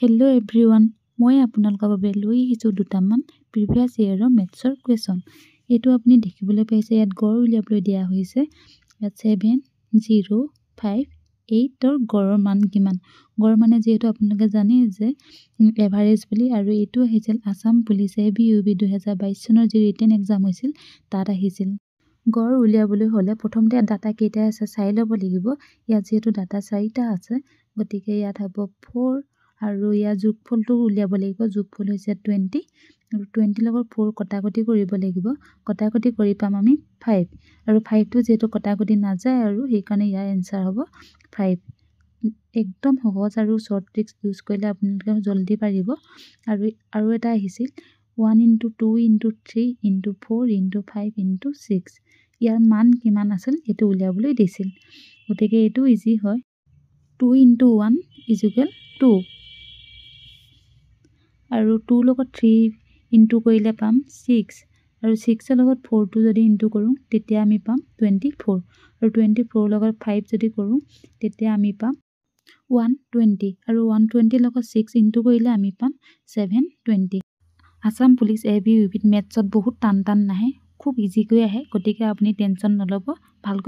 Hello' everyone, মই আপোনালোকৰ বাবে লৈ আহিছোঁ দুটামান প্ৰিভিয়াছ ইয়েৰৰ মেথছৰ কুৱেশ্যন। এইটো আপুনি দেখিবলৈ পাইছে, ইয়াত গড় উলিয়াবলৈ দিয়া হৈছে। ইয়াত 7, 0, 5, 8ৰ গড়ৰ মান কিমান? গড় মানে যিহেতু আপোনালোকে জানে যে এভাৰেজ বুলি, আৰু এইটো আহিছিল আছাম পুলিচ ABUB 2022 চনৰ যি ৰিটেন এক্সাম হৈছিল তাত আহিছিল। গড় উলিয়াবলৈ হ'লে প্ৰথমতে ডাটা কেইটা আছে চাই ল'ব লাগিব। ইয়াত যিহেতু ডাটা 4টা আছে, গতিকে ইয়াত হ'ব 4 আৰু ইয়াৰ যোগফলটো উলিয়াব লাগিব। যোগফল হৈছে 20 আৰু 20 লগত 4 কটাকটি কৰিব লাগিব। কটাকটি কৰি পাম আমি 5 আৰু 5টো যিহেতু কটাকটি নাযায় আৰু সেইকাৰণে ইয়াৰ এনচাৰ হ'ব 5। একদম সহজ আৰু শ্বৰ্ট ট্ৰিক্স ইউজ কৰিলে আপোনালোকে জল্দি পাৰিব। আৰু এটা আহিছিল 1 × 2 × 3 × 4 × 5 × 6। ইয়াৰ মান কিমান আছিল এইটো উলিয়াবলৈ দিছিল। গতিকে এইটো ইজি হয়। 2 × 1 = 2 আৰু 2 লগত 3 ইনটু কৰিলে পাম 6 আৰু 6ৰ লগত 4টো যদি ইনটু কৰোঁ তেতিয়া আমি পাম 24 আৰু 24 লগত 5 যদি কৰোঁ তেতিয়া আমি পাম 120 আৰু 120 লগত 6 ইনটু কৰিলে আমি পাম 720। আছাম পুলিচ ABUB মেথছত বহুত টান নাহে, খুব ইজিকৈ আহে। গতিকে আপুনি টেনশ্যন নল'ব, ভালকৈ